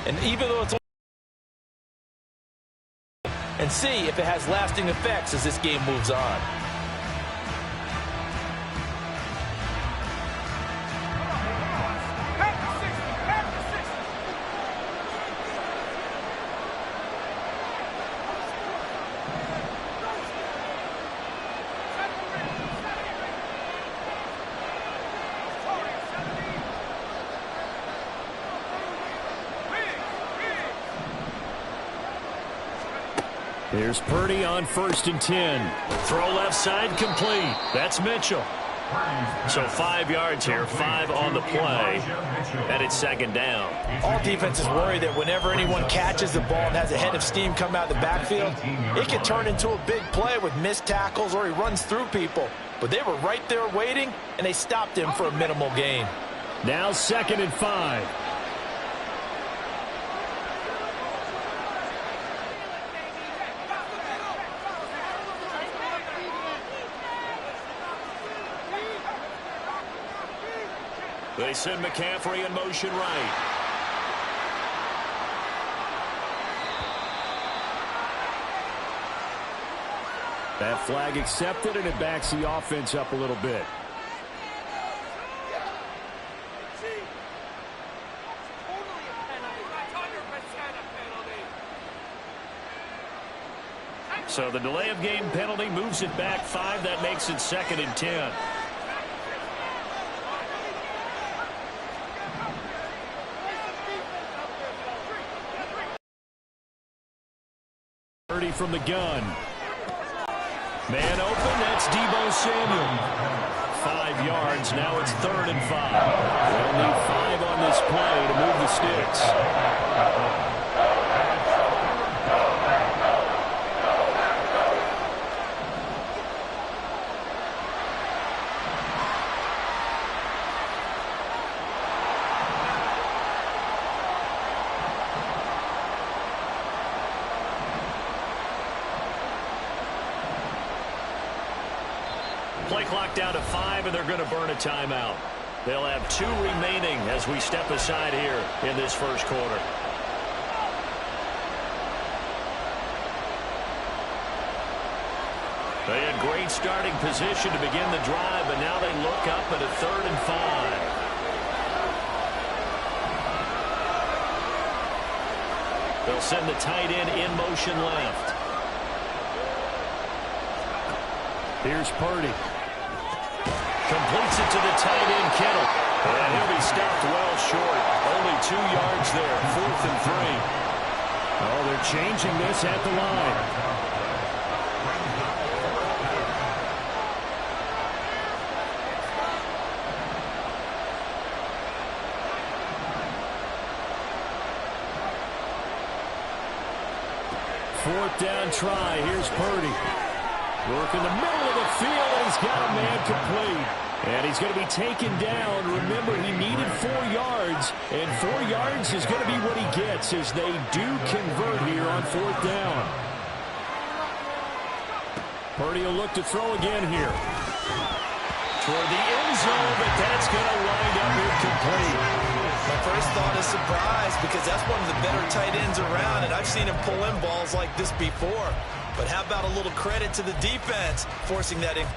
And even though it's and see if it has lasting effects as this game moves on. Here's Purdy on 1st and 10. Throw left side complete. That's Mitchell. So 5 yards here, 5 on the play, and it's 2nd down. All defenses worry that whenever anyone catches the ball and has a head of steam come out of the backfield, it can turn into a big play with missed tackles or he runs through people. But they were right there waiting, and they stopped him for a minimal gain. Now 2nd and 5. They send McCaffrey in motion right. That flag accepted, and it backs the offense up a little bit. So the delay of game penalty moves it back 5. That makes it 2nd and 10. From the gun. Man open, that's Deebo Samuel. 5 yards, now it's 3rd and 5. They'll need 5 on this play to move the sticks. Play clock down to 5, and they're going to burn a timeout. They'll have 2 remaining as we step aside here in this first quarter. They had great starting position to begin the drive, but now they look up at a 3rd and 5. They'll send the tight end in motion left. Here's Purdy. Completes it to the tight end, Kittle. And he'll be stopped well short. Only 2 yards there. 4th and 3. Oh, they're changing this at the line. Fourth down try. Here's Purdy. Work in the middle of the field, and he's got a man complete. And he's going to be taken down. Remember, he needed 4 yards, and 4 yards is going to be what he gets as they do convert here on 4th down. Purdy will look to throw again here. Toward the end zone, but that's going to wind up incomplete. My first thought is surprise because that's one of the better tight ends around, and I've seen him pull in balls like this before. But how about a little credit to the defense forcing that in?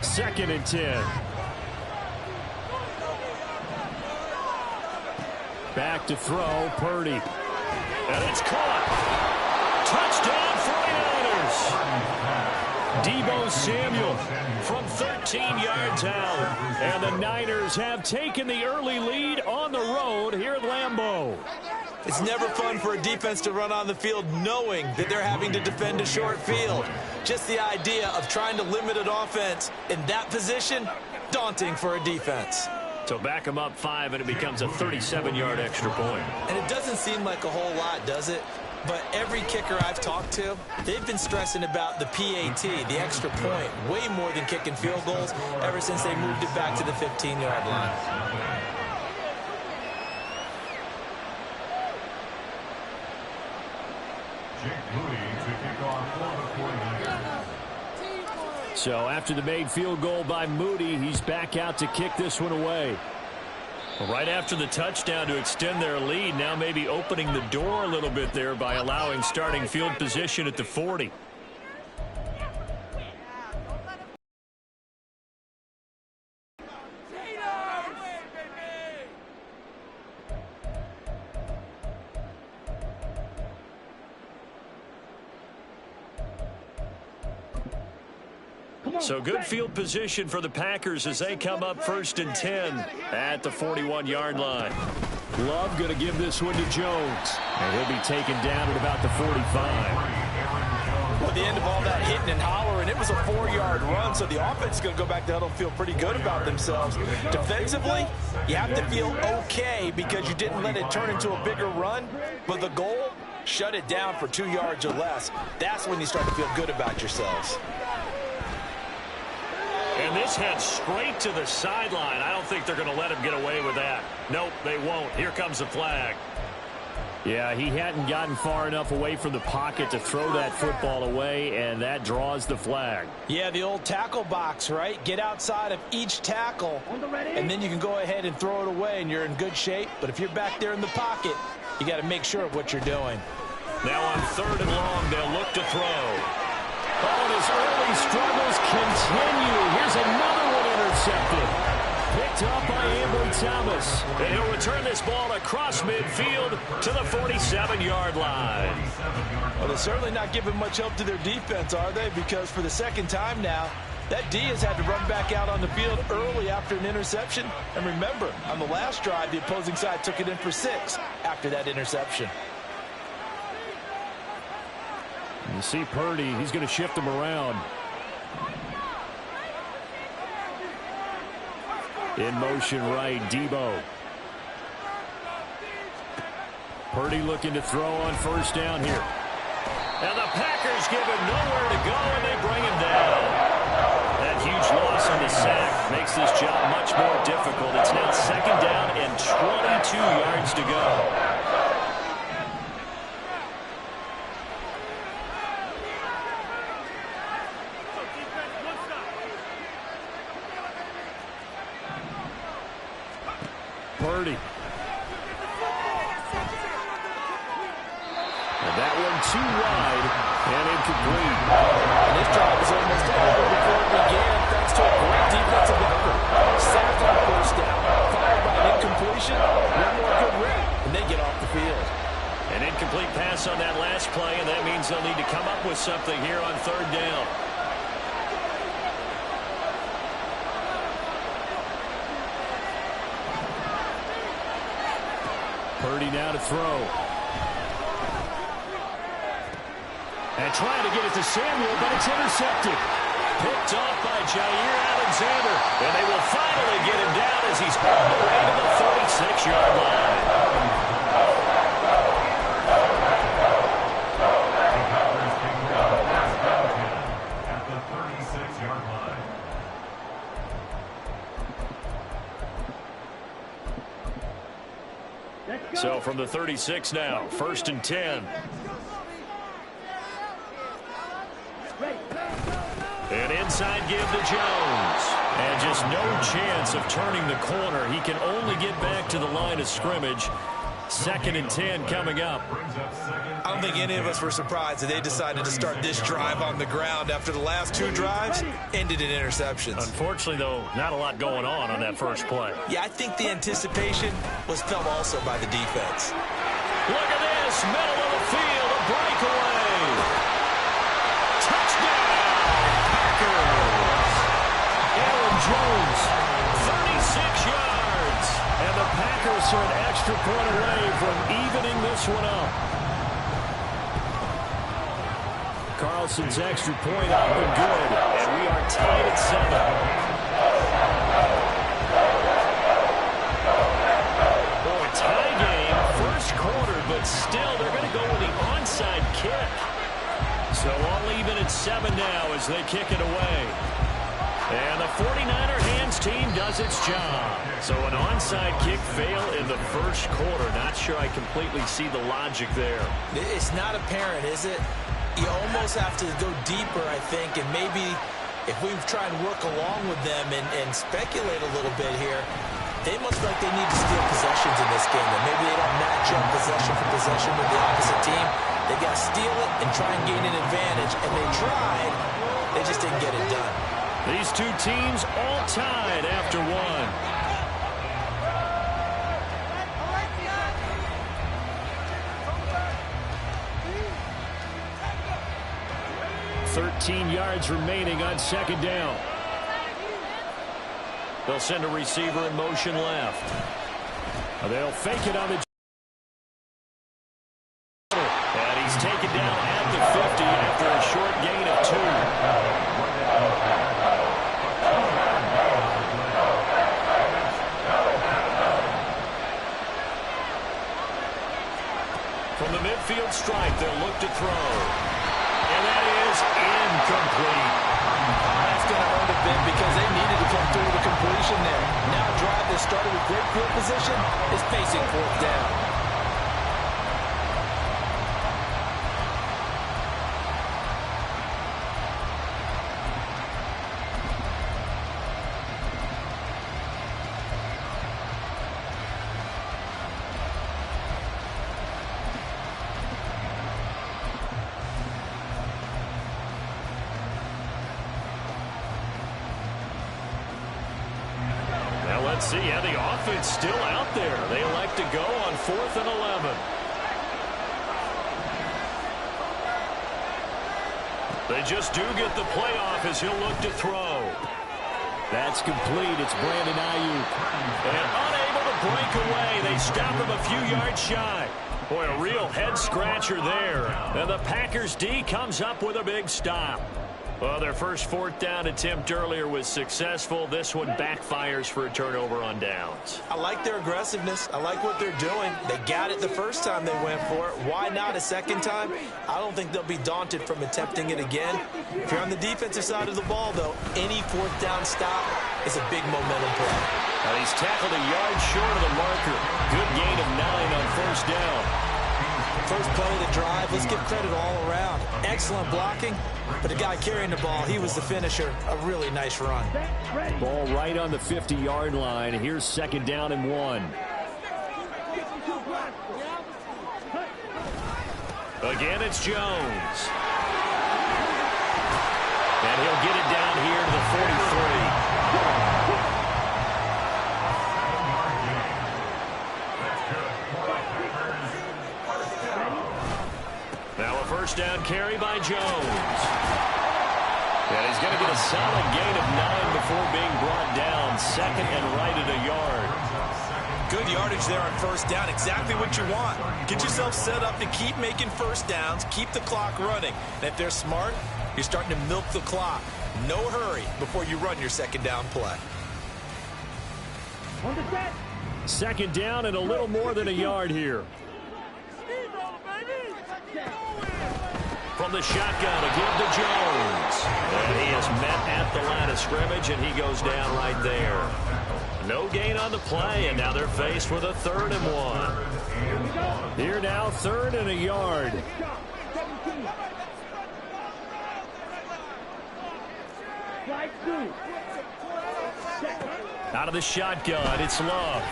Second and 10. Back to throw, Purdy. And it's caught. Touchdown 49ers. Deebo Samuel from 13 yards out. And the Niners have taken the early lead on the road here at Lambeau. It's never fun for a defense to run on the field knowing that they're having to defend a short field. Just the idea of trying to limit an offense in that position, daunting for a defense. So back them up 5, and it becomes a 37-yard extra point. And it doesn't seem like a whole lot, does it? But every kicker I've talked to, they've been stressing about the PAT, the extra point, way more than kicking field goals ever since they moved it back to the 15-yard line. So after the made field goal by Moody, he's back out to kick this one away. Right after the touchdown to extend their lead, now maybe opening the door a little bit there by allowing starting field position at the 40. So good field position for the Packers as they come up 1st and 10 at the 41-yard line. Love going to give this one to Jones. And he'll be taken down at about the 45. Well, at the end of all that hitting and hollering, it was a 4-yard run, so the offense is going to go back to huddle and feel pretty good about themselves. Defensively, you have to feel okay because you didn't let it turn into a bigger run, but the goal, shut it down for 2 yards or less. That's when you start to feel good about yourselves. And this heads straight to the sideline. I don't think they're going to let him get away with that. Nope, they won't. Here comes the flag. Yeah, he hadn't gotten far enough away from the pocket to throw that football away, and that draws the flag. Yeah, the old tackle box, right? Get outside of each tackle, and then you can go ahead and throw it away, and you're in good shape. But if you're back there in the pocket, you got to make sure of what you're doing. Now on 3rd and long, they'll look to throw. Oh, and his early struggles continue. Here's another one intercepted. Picked up by Ambry Thomas. And he'll return this ball across midfield to the 47-yard line. Well, they're certainly not giving much help to their defense, are they? Because for the second time now, that D has had to run back out on the field early after an interception. And remember, on the last drive, the opposing side took it in for 6 after that interception. You see Purdy, he's going to shift him around. In motion right, Debo. Purdy looking to throw on 1st down here. And the Packers give him nowhere to go, and they bring him down. That huge loss on the sack makes this job much more difficult. It's now 2nd down and 22 yards to go. Purdy. And that one too wide and incomplete. And this drive is almost over before it began thanks to a great defensive effort. Sacked on 1st down, followed by an incompletion, one more good rip, and they get off the field. An incomplete pass on that last play, and that means they'll need to come up with something here on 3rd down. Purdy now to throw. And trying to get it to Samuel, but it's intercepted. Picked off by Jair Alexander. And they will finally get him down as he's all the way to the 36-yard line. At the 36-yard line. So from the 36 now, 1st and 10. An inside give to Jones. And just no chance of turning the corner. He can only get back to the line of scrimmage. 2nd and 10 coming up. I don't think any of us were surprised that they decided to start this drive on the ground after the last 2 drives ended in interceptions. Unfortunately, though, not a lot going on that first play. Yeah, I think the anticipation was felt also by the defense. Look at this, middle of the field, a breakaway. Touchdown, Packers. Aaron Jones, 36 yards. And the Packers are an extra extra point away from evening this one up. Carlson's extra point up and good. And we are tied at 7. Tie game, first quarter, but still they're going to go with the onside kick. So all even at 7 now as they kick it away. And the 49er hands team does its job. So an onside kick fail in the first quarter. Not sure I completely see the logic there. It's not apparent, is it? You almost have to go deeper, I think, and maybe if we try and work along with them and speculate a little bit here, they must like they need to steal possessions in this game. And maybe they don't match up possession for possession with the opposite team. They got to steal it and try and gain an advantage. And they tried. They just didn't get it done. These two teams all tied after one. 13 yards remaining on second down. They'll send a receiver in motion left. They'll fake it on the... And he's taken down at the 50 after a short gain of 2. From the midfield stripe, they'll look to throw. And that is incomplete. That's going to hurt a bit because they needed to come through with a completion there. Now a drive that started with great field position is facing 4th down. Let's see how the offense still out there. They elect to go on 4th and 11. They just do get the playoff as he'll look to throw. That's complete. It's Brandon Ayuk. And unable to break away. They stop him a few yards shy. Boy, a real head-scratcher there. And the Packers D comes up with a big stop. Well, their first 4th down attempt earlier was successful. This one backfires for a turnover on downs. I like their aggressiveness. I like what they're doing. They got it the first time they went for it. Why not a second time? I don't think they'll be daunted from attempting it again. If you're on the defensive side of the ball, though, any 4th down stop is a big momentum play. Now he's tackled a yard short of the marker. Good gain of 9 on 1st down. First play of the drive, let's give credit all around. Excellent blocking, but the guy carrying the ball, he was the finisher. A really nice run. Ball right on the 50-yard line. Here's 2nd down and 1. Again, it's Jones. And he'll get it down here to the 43. Now a 1st down carry by Jones. And he's going to get a solid gain of 9 before being brought down. 2nd and right at a yard. Good yardage there on 1st down. Exactly what you want. Get yourself set up to keep making 1st downs. Keep the clock running. And if they're smart, you're starting to milk the clock. No hurry before you run your 2nd down play. 2nd down and a little more than a yard here. From the shotgun, a give to Jones. And he is met at the line of scrimmage, and he goes down right there. No gain on the play, and now they're faced with a 3rd and 1. Here now, 3rd and a yard. Out of the shotgun, it's Love.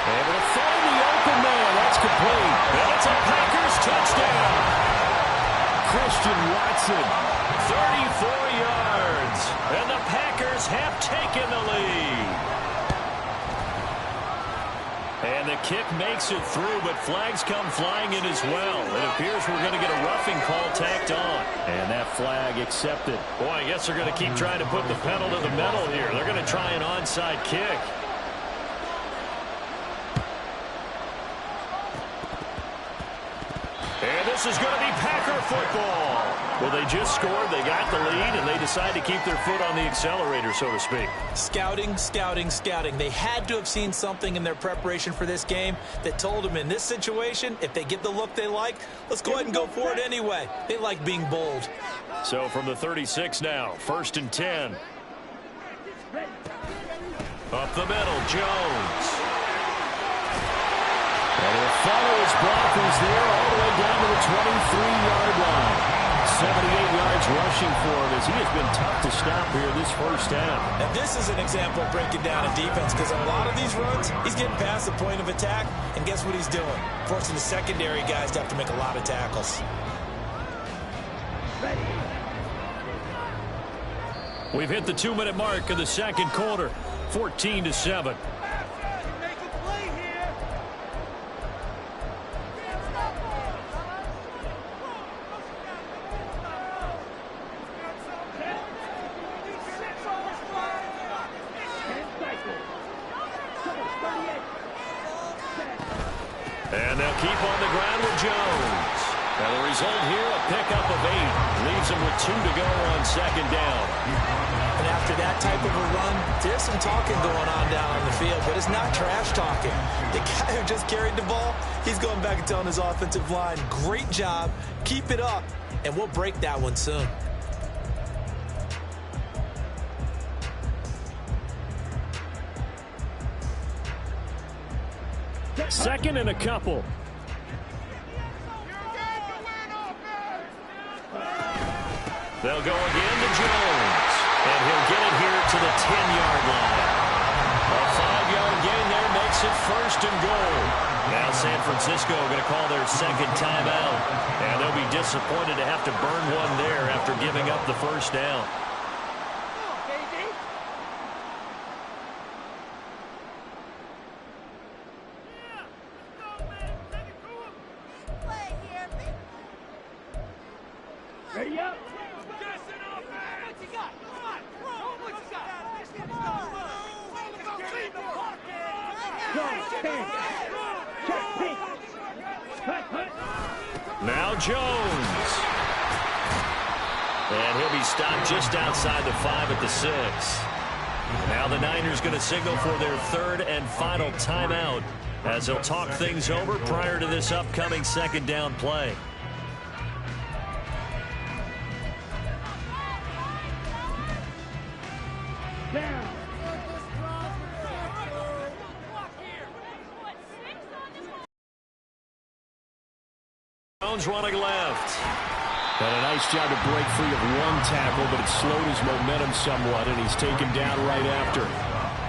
Able to find the open man. That's complete. And it's a Packers touchdown. Christian Watson, 34 yards. And the Packers have taken the lead. And the kick makes it through, but flags come flying in as well. It appears we're going to get a roughing call tacked on. And that flag accepted. Boy, I guess they're going to keep trying to put the pedal to the metal here. They're going to try an onside kick. This is going to be Packer football. Well, they just scored, they got the lead, and they decide to keep their foot on the accelerator, so to speak. Scouting, scouting, scouting. They had to have seen something in their preparation for this game that told them in this situation, if they get the look they like, let's go ahead and go for it anyway. They like being bold. So from the 36 now, 1st and 10. Up the middle, Jones. And he'll follow his blockers there all the way down to the 23-yard line. 78 yards rushing for him as he has been tough to stop here this first half. And this is an example of breaking down a defense because a lot of these runs, he's getting past the point of attack, and guess what he's doing? Forcing the secondary guys to have to make a lot of tackles. We've hit the 2-minute mark of the second quarter, 14-7. And they'll keep on the ground with Jones. And the result here, a pickup of 8. Leaves them with 2 to go on second down. And after that type of a run, there's some talking going on down on the field, but it's not trash talking. The guy who just carried the ball, he's going back and telling his offensive line, great job, keep it up, and we'll break that one soon. Second and a couple. They'll go again to Jones. And he'll get it here to the 10-yard line. A 5-yard gain there makes it 1st and goal. Now San Francisco going to call their second timeout. And they'll be disappointed to have to burn one there after giving up the first down. Ready up. Now Jones. And he'll be stopped just outside the 5 at the 6. Now the Niners going to signal for their 3rd and final timeout as they'll talk things over prior to this upcoming second down play. Jones running left. And a nice job to break free of one tackle, but it slowed his momentum somewhat, and he's taken down right after.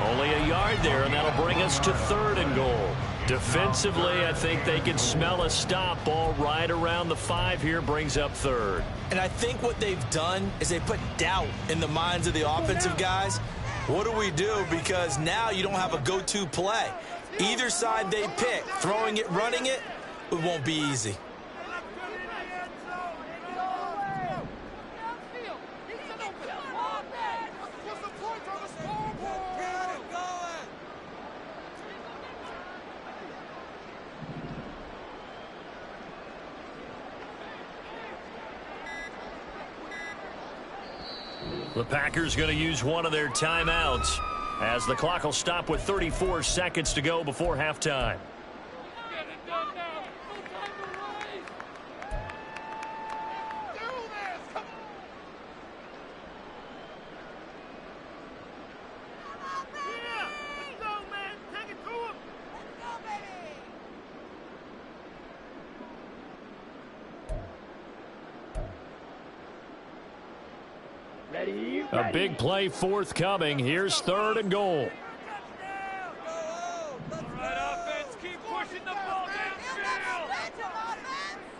Only a yard there, and that'll bring us to 3rd and goal. Defensively, I think they can smell a stop. Ball right around the 5 here brings up 3rd. And I think what they've done is they put doubt in the minds of the offensive guys. What do we do? Because now you don't have a go-to play. Either side they pick, throwing it, running it, it won't be easy. The Packers going to use one of their timeouts as the clock will stop with 34 seconds to go before halftime. A big play forthcoming. Here's 3rd and goal. Offense, keep pushing the ball downfield.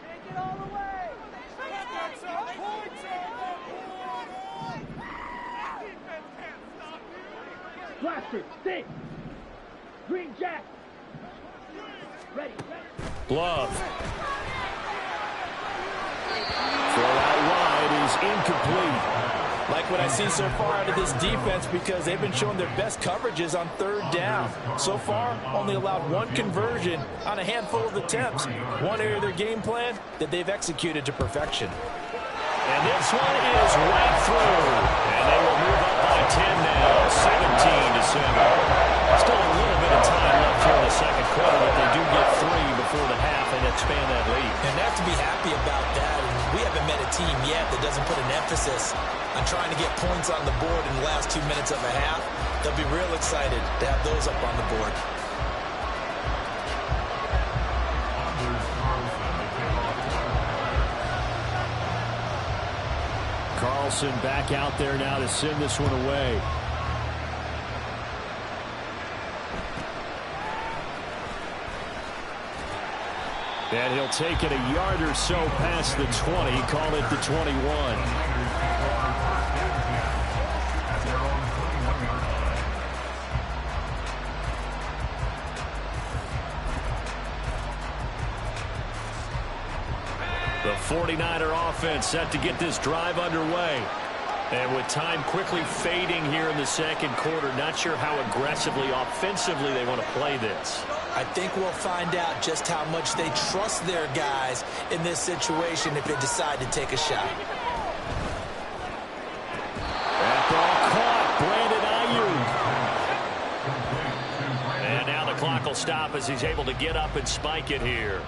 Take it all the way. Blaster, stick. Green Jack. Ready. Glove. Throw out wide is incomplete. Like what I see so far out of this defense because they've been showing their best coverages on third down. So far, only allowed one conversion on a handful of attempts. One area of their game plan that they've executed to perfection. And this one is right through. And they will move up by 10 now, 17-7. Still a little bit of time left here in the second quarter, but they do get 3 before the half and expand that lead. And they have to be happy about that. And we haven't met a team yet that doesn't put an emphasis on trying to get points on the board in the last 2 minutes of a half. They'll be real excited to have those up on the board. Carlson back out there now to send this one away. And he'll take it a yard or so past the 20, call it the 21. The 49er offense set to get this drive underway. And with time quickly fading here in the second quarter, not sure how aggressively, offensively they want to play this. I think we'll find out just how much they trust their guys in this situation if they decide to take a shot. That ball caught. Brandon Ayuk. And now the clock will stop as he's able to get up and spike it here.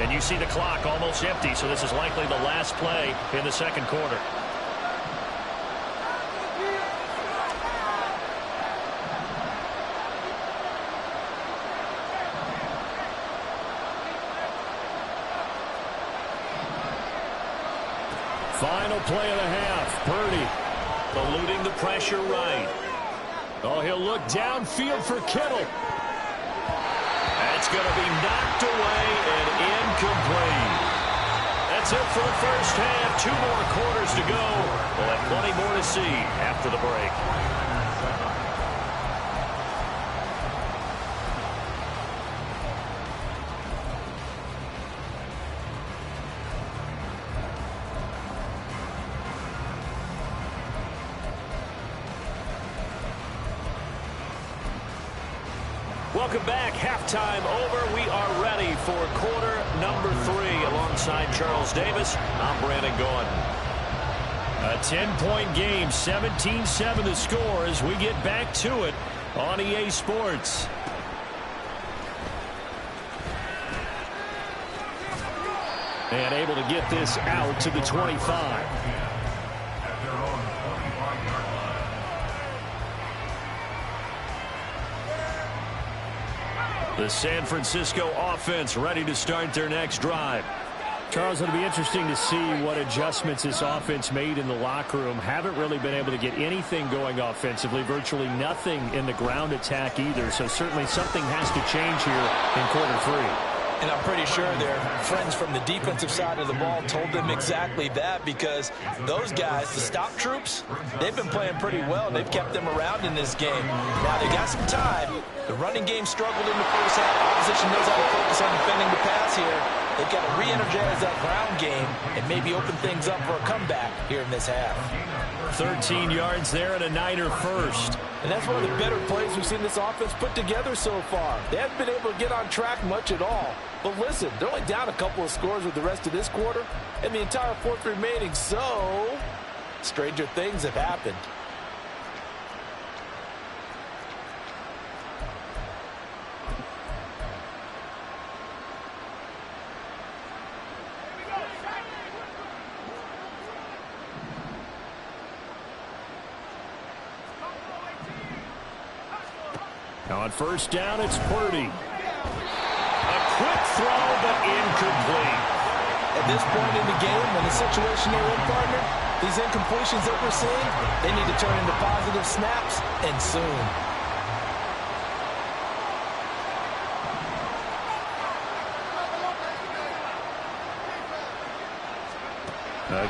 And you see the clock almost empty, so this is likely the last play in the second quarter. Final play of the half. Purdy eluding the pressure right. Oh, he'll look downfield for Kittle. It's going to be knocked away and incomplete. That's it for the first half. 2 more quarters to go. We'll have plenty more to see after the break. Welcome back. Halftime over. We are ready for quarter number 3 alongside Charles Davis. I'm Brandon Gaudin. A 10-point game, 17-7 the score as we get back to it on EA Sports. And able to get this out to the 25. The San Francisco offense ready to start their next drive. Charles, it'll be interesting to see what adjustments this offense made in the locker room. Haven't really been able to get anything going offensively, virtually nothing in the ground attack either. So certainly something has to change here in quarter 3. And I'm pretty sure their friends from the defensive side of the ball told them exactly that because those guys, the stop troops, they've been playing pretty well. They've kept them around in this game. Now they got some time. The running game struggled in the first half. Opposition knows how to focus on defending the pass here. They've got to re-energize that ground game and maybe open things up for a comeback here in this half. 13 yards there and a Niner first. And that's one of the better plays we've seen this offense put together so far. They haven't been able to get on track much at all. But listen, they're only down a couple of scores with the rest of this quarter and the entire fourth remaining. So, stranger things have happened. On first down, it's Purdy. A quick throw, but incomplete. At this point in the game, when the situation they're in, partner, these incompletions that we're seeing, they need to turn into positive snaps, and soon.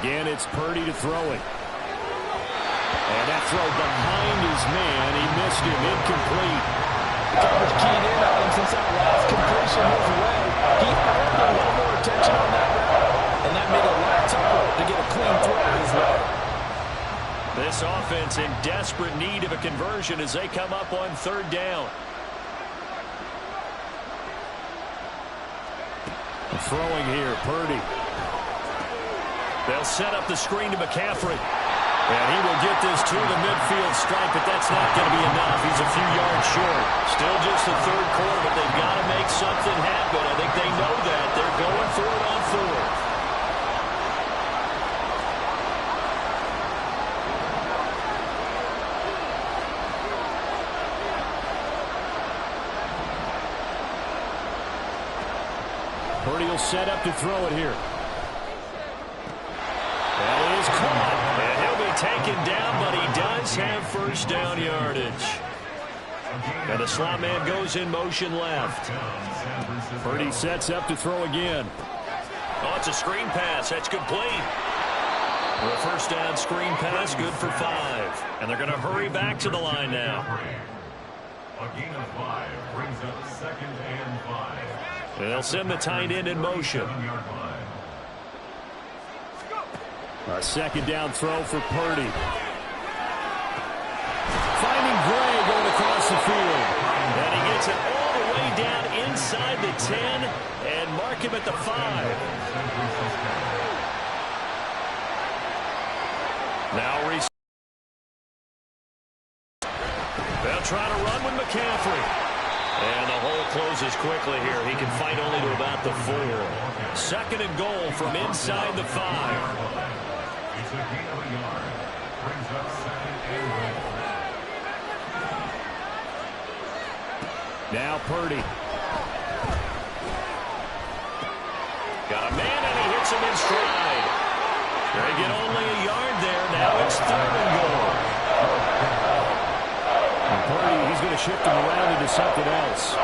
Again, it's Purdy to throw it. And that throw behind his man. He missed him. Incomplete. The coverage keyed in on him since that last completion his way. He earned a little more attention on that route, and that made it a lot tougher to get a clean throw his way. This offense in desperate need of a conversion as they come up on 3rd down. Throwing here, Purdy. They'll set up the screen to McCaffrey. And he will get this to the midfield stripe, but that's not going to be enough. He's a few yards short. Still just the 3rd quarter, but they've got to make something happen. I think they know that. They're going for it on 4th. Purdy will set up to throw it here. That is caught. And he'll be taken down, but he does have 1st down yardage. And the slot man goes in motion left. Purdy sets up to throw again. Oh, it's a screen pass. That's complete. The 1st down screen pass, good for 5. And they're going to hurry back to the line now. A gain of 5 brings up 2nd and 5. And they'll send the tight end in motion. A 2nd down throw for Purdy. Finding Gray going across the field. And he gets it all the way down inside the 10 and mark him at the 5. Now they'll try to run with McCaffrey. And the hole closes quickly here. He can fight only to about the 4. 2nd and goal from inside the 5. It's a gain of a yard. Brings up 2nd and goal. Now Purdy. Got a man and he hits him in stride. They get only a yard there. Now it's 3rd and goal. And Purdy, he's going to shift him around into something else.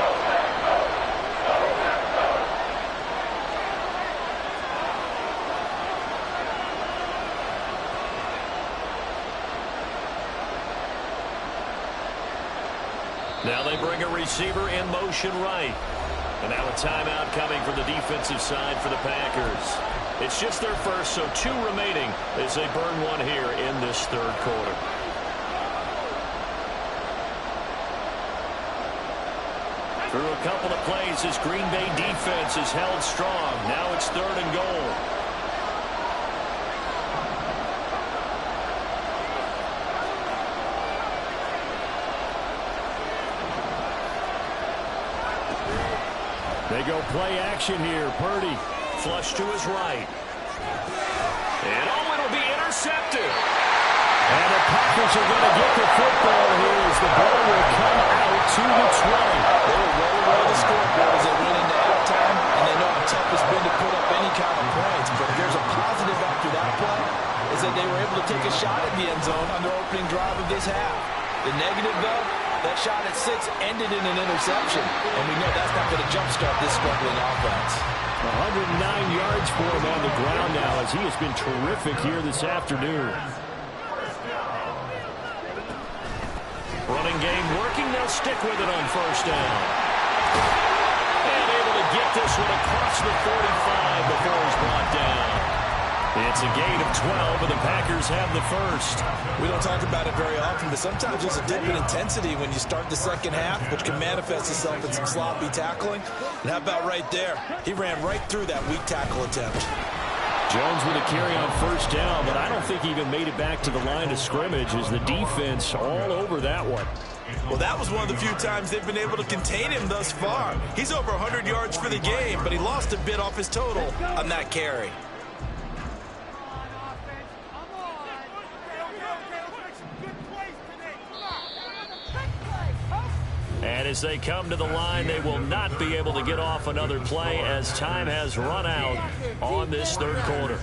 Now they bring a receiver in motion right. And now a timeout coming from the defensive side for the Packers. It's just their first, so 2 remaining as they burn one here in this 3rd quarter. Through a couple of plays, this Green Bay defense is held strong. Now it's 3rd and goal. They go play action here. Purdy flush to his right. And oh, it'll be intercepted. And the Packers are going to get the football here as the ball will come out to the 20. They were well aware of the scoreboard as they went into halftime, and they know how tough it's been to put up any kind of points. But if there's a positive after that play, is that they were able to take a shot at the end zone on their opening drive of this half. The negative, though, that shot at 6 ended in an interception, and we know that's not going to jumpstart this struggling offense. 109 yards for him on the ground now as he has been terrific here this afternoon. Running game working. They'll stick with it on 1st down. And able to get this one across the 45 before he's brought down. It's a gain of 12, and the Packers have the 1st. We don't talk about it very often, but sometimes there's a dip in intensity when you start the 2nd half, which can manifest itself in some sloppy tackling. And how about right there? He ran right through that weak tackle attempt. Jones with a carry on 1st down, but I don't think he even made it back to the line of scrimmage as the defense all over that one. Well, that was one of the few times they've been able to contain him thus far. He's over 100 yards for the game, but he lost a bit off his total on that carry. And as they come to the line, they will not be able to get off another play as time has run out on this 3rd quarter.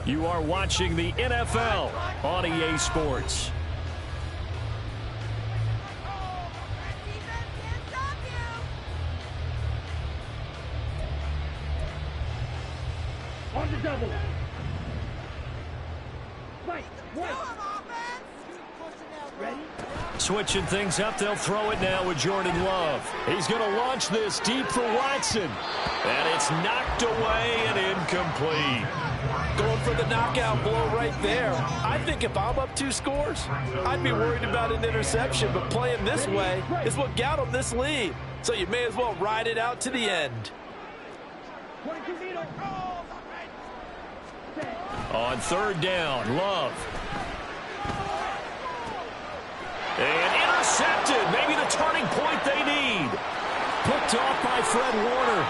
You are watching the NFL on EA Sports. On the double. Right. Ready? Switching things up, they'll throw it now with Jordan Love. He's going to launch this deep for Watson. And it's knocked away and incomplete. Going for the knockout blow right there. I think if I'm up 2 scores, I'd be worried about an interception, but playing this way is what got them this lead. So you may as well ride it out to the end. On 3rd down, Love. And intercepted. Maybe the turning point they need. Picked off by Fred Warner.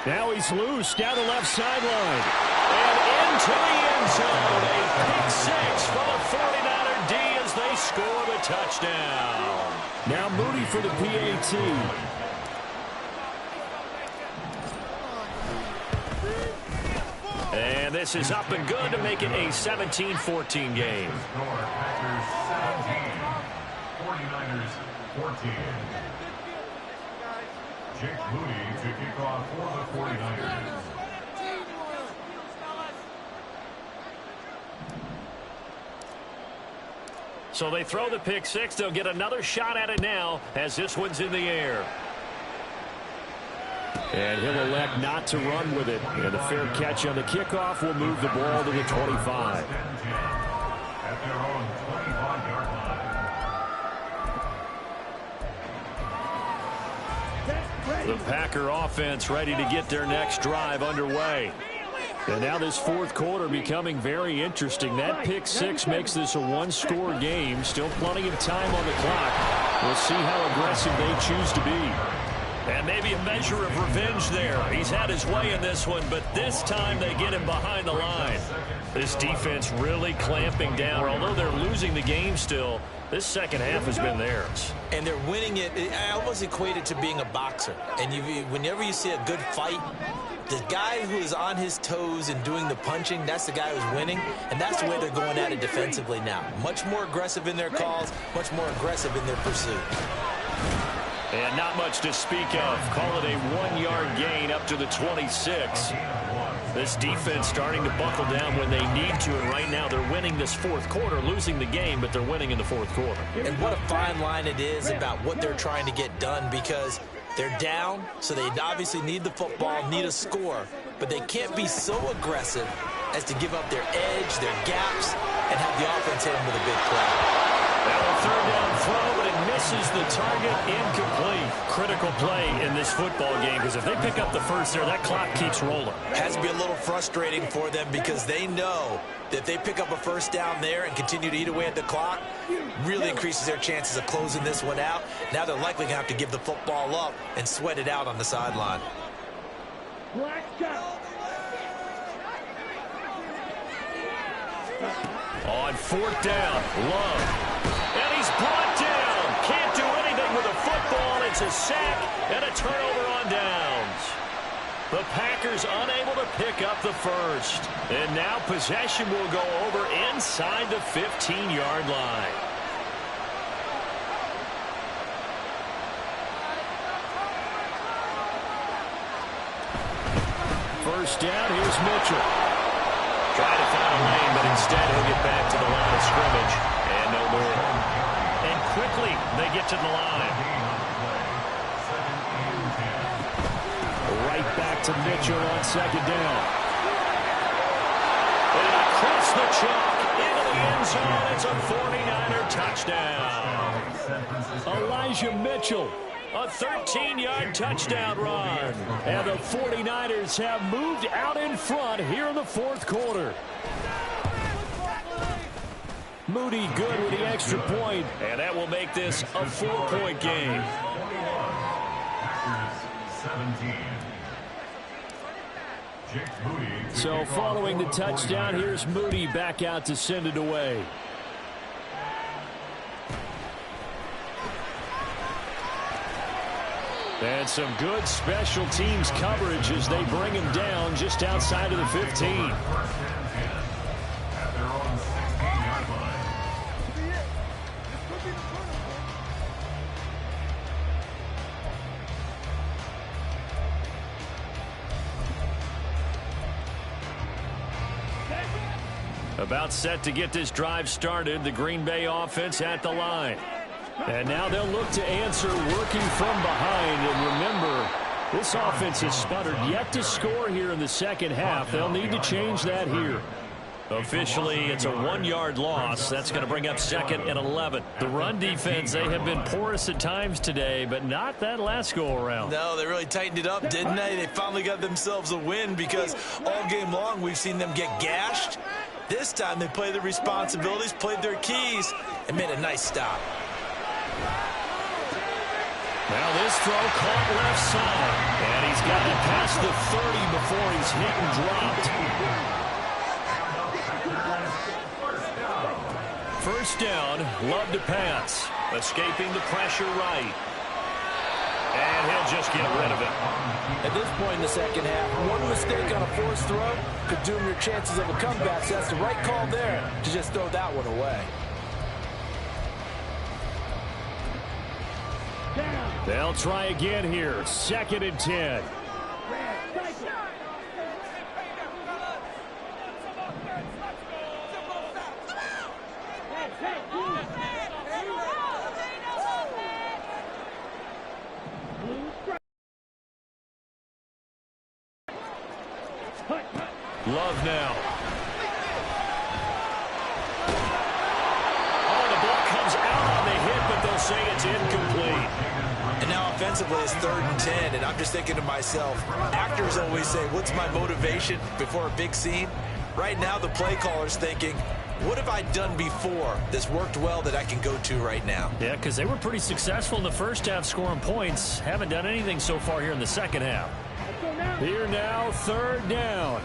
Now he's loose down the left sideline. And into the end zone. A pick 6 for the 49er D as they score the touchdown. Now Moody for the PAT. And this is up and good to make it a 17-14 game. Packers 17, 49ers 14. Jake Moody to kick off for the 49ers. So they throw the pick 6. They'll get another shot at it now as this one's in the air. And he'll elect not to run with it. And a fair catch on the kickoff will move the ball to the 25. At their own 25-yard line. The Packer offense ready to get their next drive underway. And now this 4th quarter becoming very interesting. That pick 6 makes this a 1-score game. Still plenty of time on the clock. We'll see how aggressive they choose to be. And maybe a measure of revenge there. He's had his way in this one, but this time they get him behind the line. This defense really clamping down. Although they're losing the game still, this second half has been theirs. And they're winning it. I almost equate it to being a boxer. And whenever you see a good fight, the guy who is on his toes and doing the punching, that's the guy who's winning. And that's the way they're going at it defensively now. Much more aggressive in their calls, much more aggressive in their pursuit. And not much to speak of. Call it a 1-yard gain up to the 26. This defense starting to buckle down when they need to, and right now they're winning this 4th quarter, losing the game, but they're winning in the 4th quarter. And what a fine line it is about what they're trying to get done, because they're down, so they obviously need the football, need a score, but they can't be so aggressive as to give up their edge, their gaps, and have the offense hit them with a big play. Now a 3rd down throw, but it misses the target, incomplete. Critical play in this football game, because if they pick up the first there, that clock keeps rolling. Has to be a little frustrating for them, because they know that if they pick up a 1st down there and continue to eat away at the clock, really increases their chances of closing this one out. Now they're likely going to have to give the football up and sweat it out on the sideline. On 4th down, Love. And he's brought down. Can't do anything with the football. It's a sack and a turnover on downs. The Packers unable to pick up the first. And now possession will go over inside the 15-yard line. First down, here's Mitchell. Trying to find a lane, but instead he'll get back to the line of scrimmage. And no more. And quickly they get to the line. Right back to Mitchell on 2nd down. And across the chalk into the end zone. It's a 49er touchdown. Elijah Mitchell. A 13-yard touchdown run. And the 49ers have moved out in front here in the 4th quarter. Moody good with the extra point. And that will make this a 4-point game. So following the touchdown, here's Moody back out to send it away. And some good special teams coverage as they bring him down just outside of the 15. About set to get this drive started. The Green Bay offense at the line. And now they'll look to answer working from behind. And remember, this offense has sputtered yet to score here in the second half. They'll need to change that here. Officially, it's a 1-yard loss. That's going to bring up 2nd and 11. The run defense, they have been porous at times today, but not that last go-around. No, they really tightened it up, didn't they? They finally got themselves a win because all game long we've seen them get gashed. This time they played their responsibilities, played their keys, and made a nice stop. Now this throw caught left side, and he's got it past the 30 before he's hit and dropped. First down, Love to pass. Escaping the pressure right. And he'll just get rid of it. At this point in the second half, one mistake on a forced throw could doom your chances of a comeback. So that's the right call there to just throw that one away. They'll try again here. 2nd and 10. Love now. Oh, the ball comes out on the hit, but they'll say it's incomplete. And now offensively it's 3rd and 10, and I'm just thinking to myself, actors always say, what's my motivation before a big scene? Right now the play caller's thinking, what have I done before that's worked well that I can go to right now? Yeah, because they were pretty successful in the first half scoring points. Haven't done anything so far here in the second half. Here now, 3rd down.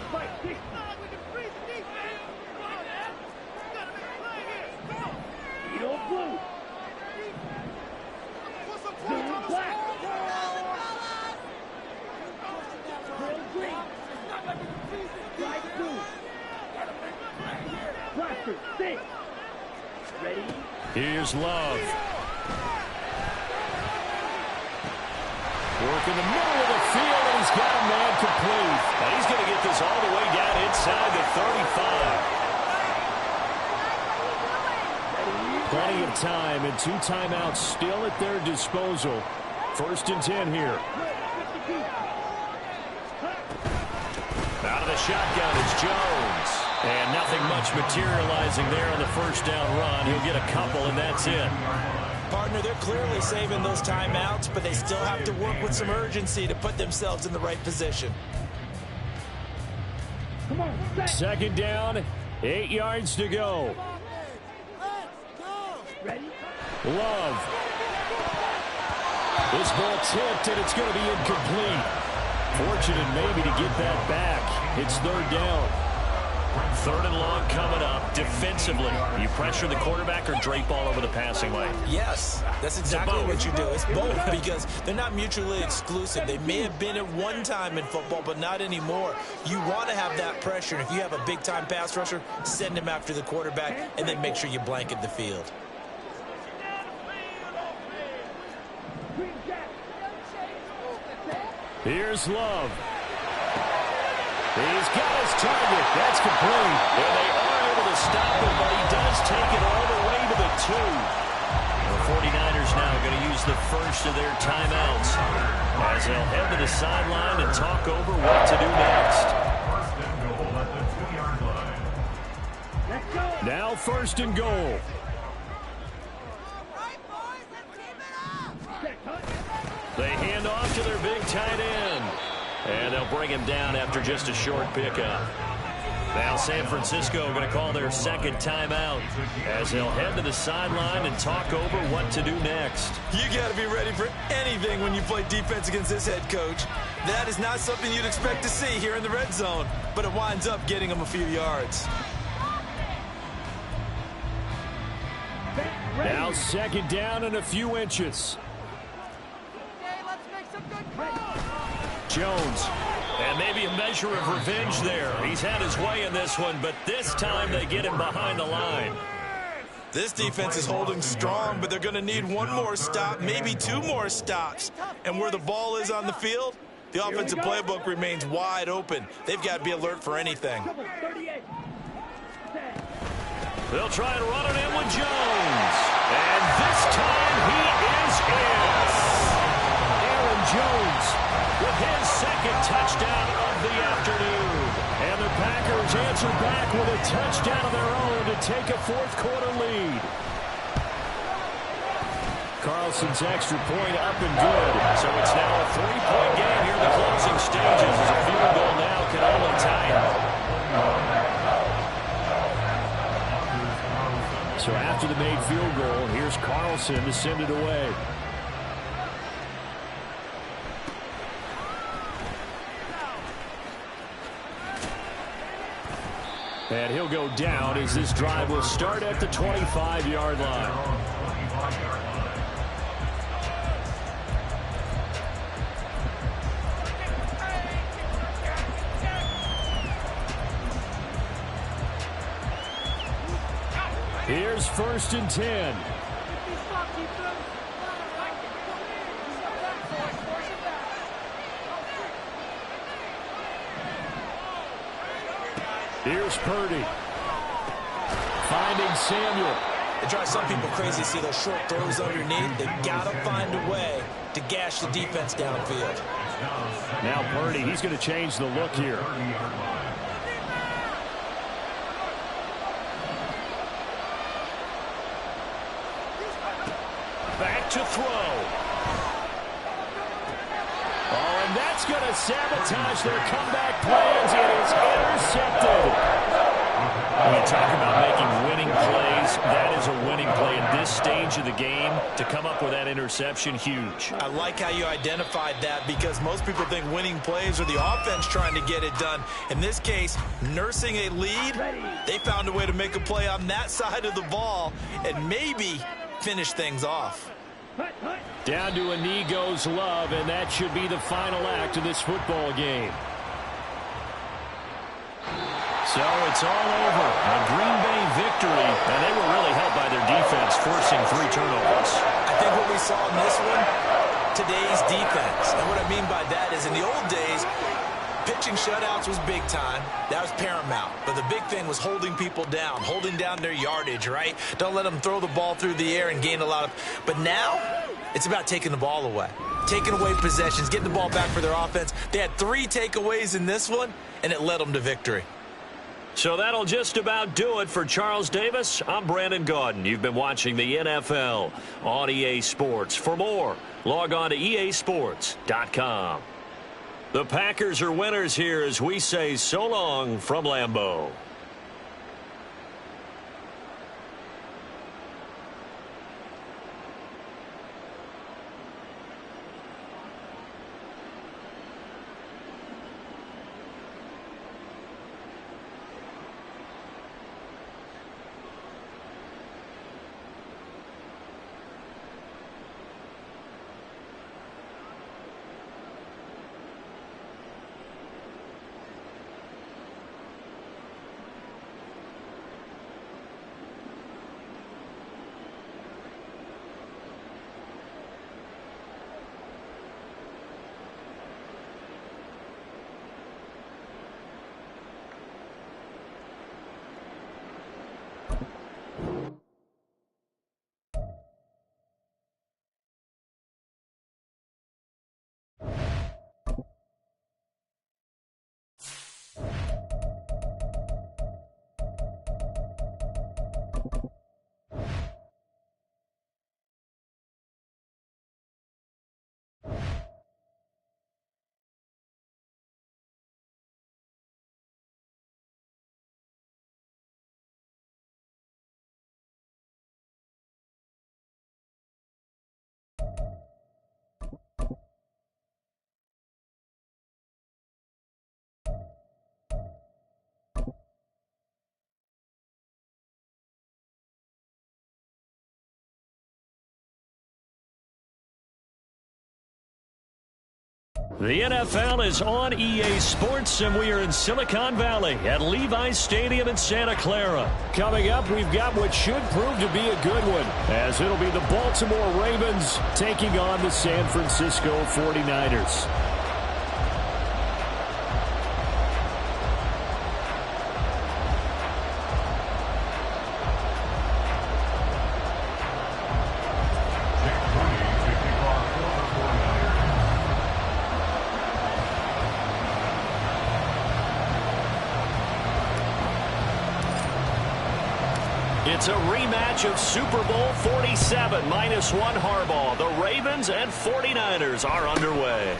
Here's Love. Work in the middle of the field, and he's got a man complete. And he's going to get this all the way down inside the 35. Plenty of time, and 2 timeouts still at their disposal. 1st and 10 here. Out of the shotgun is Jones. And nothing much materializing there on the first down run. He'll get a couple, and that's it. Partner, they're clearly saving those timeouts, but they still have to work with some urgency to put themselves in the right position. 2nd down, 8 yards to go. Love. This ball tipped, and it's going to be incomplete. Fortunate maybe to get that back. It's 3rd down. 3rd and long coming up. Defensively, you pressure the quarterback or drape all over the passing lane? Yes, that's exactly what you do. It's both because they're not mutually exclusive. They may have been at one time in football, but not anymore. You want to have that pressure. And if you have a big-time pass rusher, send him after the quarterback and then make sure you blanket the field. Here's Love. He's got his target. That's complete. And they are able to stop him, but he does take it all the way to the 2. The 49ers now going to use the first of their timeouts as they'll head to the sideline and talk over what to do next. Now 1st and goal. They hand off to their big tight end. And they'll bring him down after just a short pickup. Now San Francisco going to call their 2nd timeout as they'll head to the sideline and talk over what to do next. You got to be ready for anything when you play defense against this head coach. That is not something you'd expect to see here in the red zone, but it winds up getting them a few yards. Now 2nd down and a few inches. Jones. And maybe a measure of revenge there. He's had his way in this one, but this time they get him behind the line. This defense is holding strong, but they're going to need one more stop, maybe 2 more stops. And where the ball is on the field, the offensive playbook remains wide open. They've got to be alert for anything. They'll try and run it in with Jones. And this time he is in. Aaron Jones with his second touchdown of the afternoon. And the Packers answer back with a touchdown of their own to take a fourth-quarter lead. Carlson's extra point up and good. So it's now a 3-point game here in the closing stages as a field goal now can only tie it. So after the made field goal, here's Carlson to send it away. And he'll go down as this drive will start at the 25-yard line. Here's 1st and 10. Here's Purdy. Finding Samuel. It drives some people crazy to see those short throws underneath. They've got to find a way to gash the defense downfield. Now Purdy, he's going to change the look here. Back to throw. Oh, and that's going to sabotage their comeback plans. It is intercepted. When you talk about making winning plays, that is a winning play in this stage of the game. To come up with that interception, huge. I like how you identified that because most people think winning plays are the offense trying to get it done. In this case, nursing a lead, they found a way to make a play on that side of the ball and maybe finish things off. Down to a knee goes Love, and that should be the final act of this football game. So it's all over. A Green Bay victory, and they were really helped by their defense forcing 3 turnovers. I think what we saw in this one, today's defense. And what I mean by that is in the old days, pitching shutouts was big time. That was paramount. But the big thing was holding people down, holding down their yardage, right? Don't let them throw the ball through the air and gain a lot of... But now, it's about taking the ball away. Taking away possessions, getting the ball back for their offense. They had 3 takeaways in this one, and it led them to victory. So that'll just about do it for Charles Davis. I'm Brandon Gaudin. You've been watching the NFL on EA Sports. For more, log on to easports.com. The Packers are winners here as we say so long from Lambeau. The NFL is on EA Sports, and we are in Silicon Valley at Levi's Stadium in Santa Clara. Coming up, we've got what should prove to be a good one, as it'll be the Baltimore Ravens taking on the San Francisco 49ers. It's a rematch of Super Bowl 47, -1 Harbaugh. The Ravens and 49ers are underway.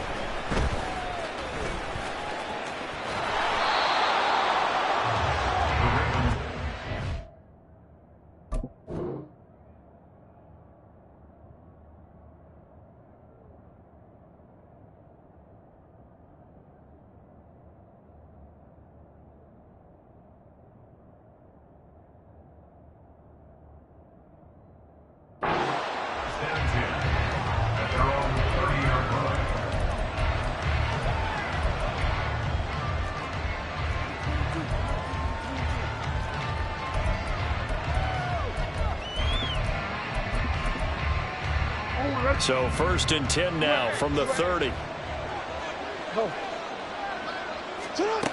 So 1st and 10 now from the 30.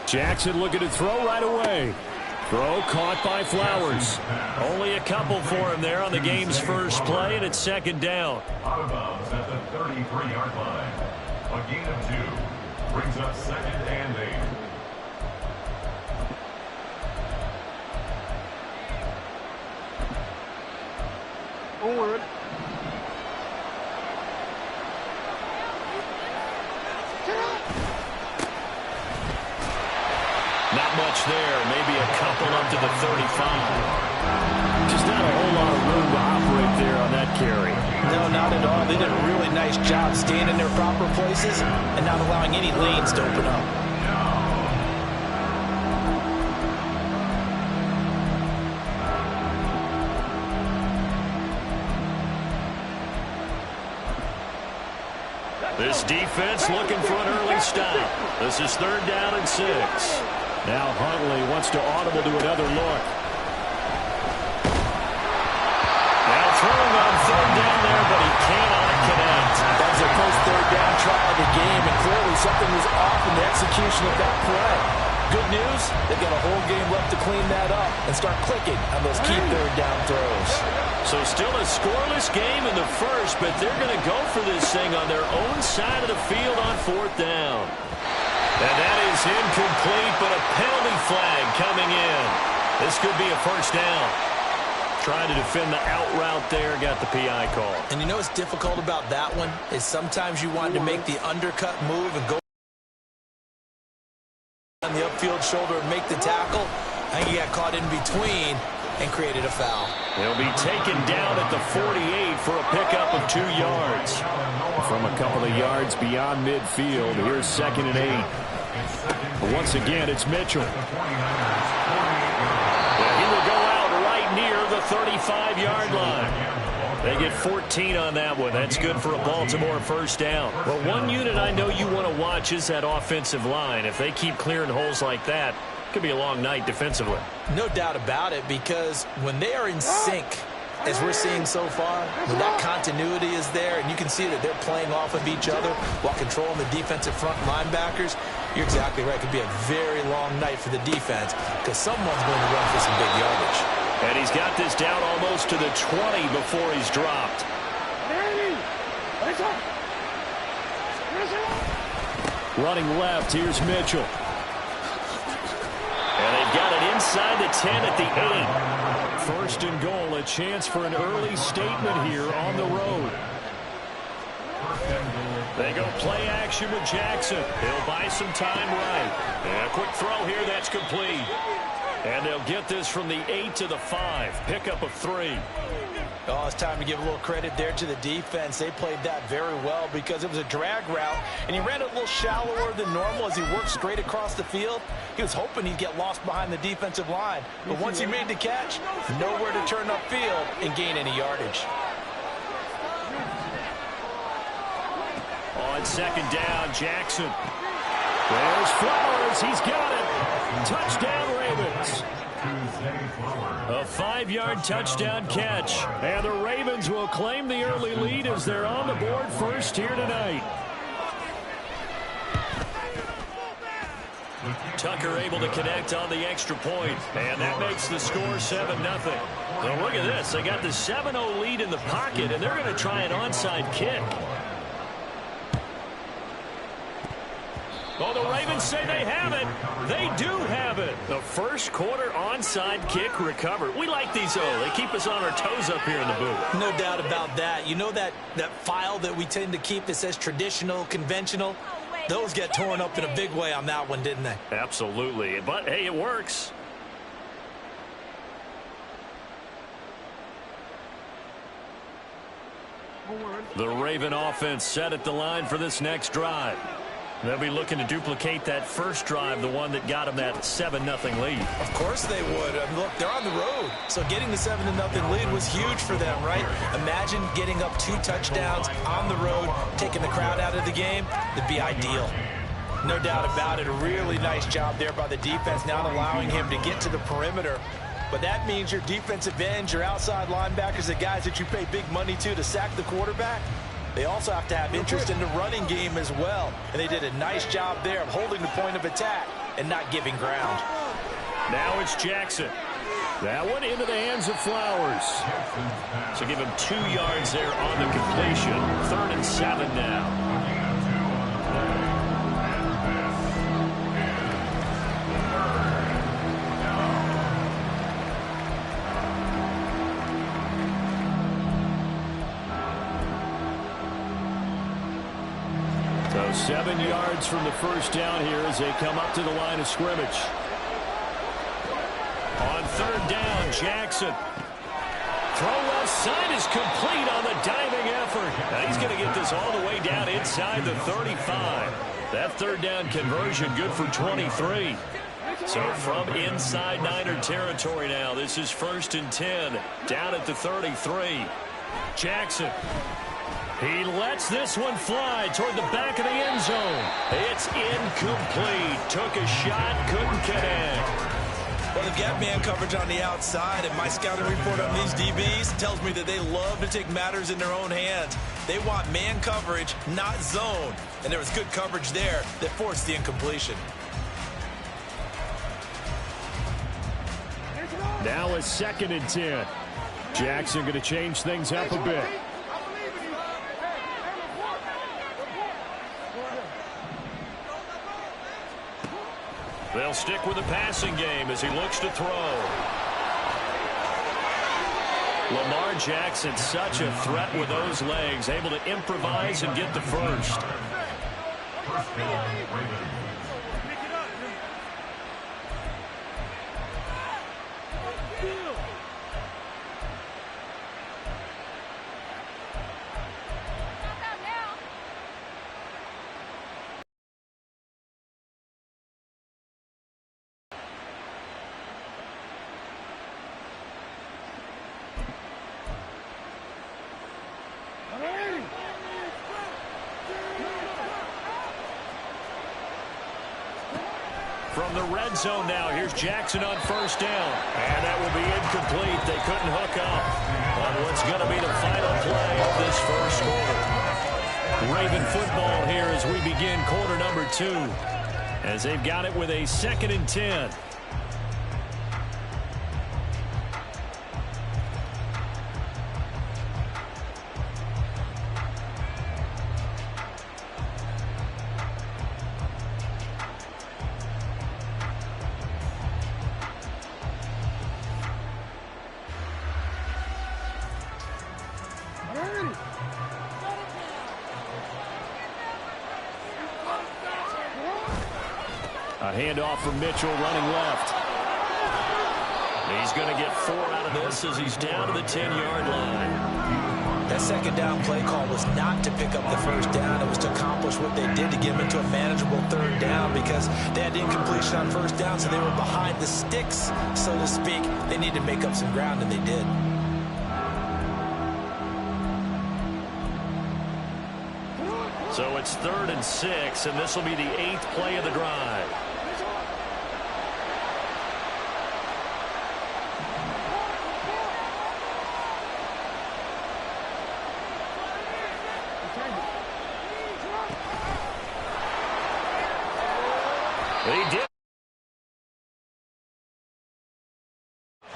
Jackson looking to throw right away. Throw caught by Flowers. Only a couple for him there on the game's first play, and it's 2nd down. Out of bounds at the 33-yard line. A gain of 2 brings up 2nd and 8. Forward. Not much there. Maybe a couple up to the 35. Just not a whole lot of room to operate there on that carry. No, not at all. They did a really nice job staying in their proper places and not allowing any lanes to open up. This defense looking for an early stop. This is 3rd down and 6. Now Huntley wants to audible to another look. Now throwing on 3rd down there, but he cannot connect. That was their first 3rd down try of the game, and clearly something was off in the execution of that play. Good news, they've got a whole game left to clean that up and start clicking on those key 3rd down throws. So still a scoreless game in the first, but they're going to go for this thing on their own side of the field on 4th down. And that is incomplete, but a penalty flag coming in. This could be a 1st down. Trying to defend the out route there, got the PI call. And you know what's difficult about that one is sometimes you want to make the undercut move and go on the upfield shoulder and make the tackle. I think he got caught in between and created a foul. He'll be taken down at the 48 for a pickup of 2 yards. From a couple of yards beyond midfield, here's 2nd and 8. But once again, it's Mitchell. And he will go out right near the 35-yard line. They get 14 on that one. That's good for a Baltimore 1st down. Well, one unit I know you want to watch is that offensive line. If they keep clearing holes like that, it could be a long night defensively. No doubt about it, because when they are in sync, as we're seeing so far, when that continuity is there and you can see that they're playing off of each other while controlling the defensive front linebackers, you're exactly right. It could be a very long night for the defense because someone's going to run for some big yardage. And he's got this down almost to the 20 before he's dropped. Running left, here's Mitchell. And they've got it inside the 10 at the 8. 1st and goal, a chance for an early statement here on the road. They go play action with Jackson. He'll buy some time right. And a quick throw here, that's complete. And they'll get this from the 8 to the 5. Pickup of 3. Oh, it's time to give a little credit there to the defense. They played that very well because it was a drag route, and he ran it a little shallower than normal as he worked straight across the field. He was hoping he'd get lost behind the defensive line, but once he made the catch, nowhere to turn upfield and gain any yardage. On 2nd down, Jackson. There's Flowers. He's got it. Touchdown, Ravens. A 5-yard touchdown catch. And the Ravens will claim the early lead as they're on the board first here tonight. Tucker able to connect on the extra point, and that makes the score 7-0. Now look at this. They got the 7-0 lead in the pocket, and they're going to try an onside kick. Oh, the Ravens say they have it. They do have it. The first quarter onside kick recovered. We like these, though. They keep us on our toes up here in the booth. No doubt about that. You know that file that we tend to keep that says traditional, conventional? Those get torn up in a big way on that one, didn't they? Absolutely. But, hey, it works. The Raven offense set at the line for this next drive. They'll be looking to duplicate that first drive, the one that got them that 7-0 lead. Of course they would. Look, they're on the road. So getting the 7-0 lead was huge for them, right? Imagine getting up 2 touchdowns on the road, taking the crowd out of the game. That'd be ideal. No doubt about it. A really nice job there by the defense, not allowing him to get to the perimeter. But that means your defensive ends, your outside linebackers, the guys that you pay big money to sack the quarterback, they also have to have interest in the running game as well. And they did a nice job there of holding the point of attack and not giving ground. Now it's Jackson. That one into the hands of Flowers. So give him 2 yards there on the completion. 3rd and 7 now. So 7 yards from the first down here as they come up to the line of scrimmage. On 3rd down, Jackson. Throw left side is complete on the diving effort. Now he's going to get this all the way down inside the 35. That 3rd down conversion good for 23. So from inside Niner territory now, this is 1st and 10 down at the 33. Jackson. He lets this one fly toward the back of the end zone. It's incomplete. Took a shot, couldn't connect. Well, they've got man coverage on the outside, and my scouting report on these DBs tells me that they love to take matters in their own hands. They want man coverage, not zone. And there was good coverage there that forced the incompletion. Now it's 2nd and 10. Jackson going to change things up a bit. They'll stick with the passing game as he looks to throw. Lamar Jackson, such a threat with those legs, able to improvise and get the first. First down, Ravens. From the red zone now, here's Jackson on 1st down. And that will be incomplete. They couldn't hook up on what's going to be the final play of this first quarter. Raven football here as we begin quarter number 2. As they've got it with a 2nd and 10. A handoff from Mitchell running left. He's going to get 4 out of this as he's down to the 10-yard line. That 2nd down play call was not to pick up the 1st down. It was to accomplish what they did to get them into a manageable 3rd down because they had incompletion on 1st down, so they were behind the sticks, so to speak. They needed to make up some ground, and they did. So it's 3rd and 6, and this will be the 8th play of the drive. He did.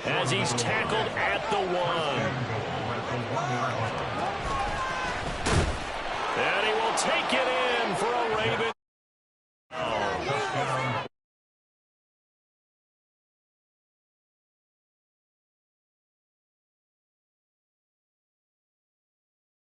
As he's tackled at the 1. And he will take it in for a Raven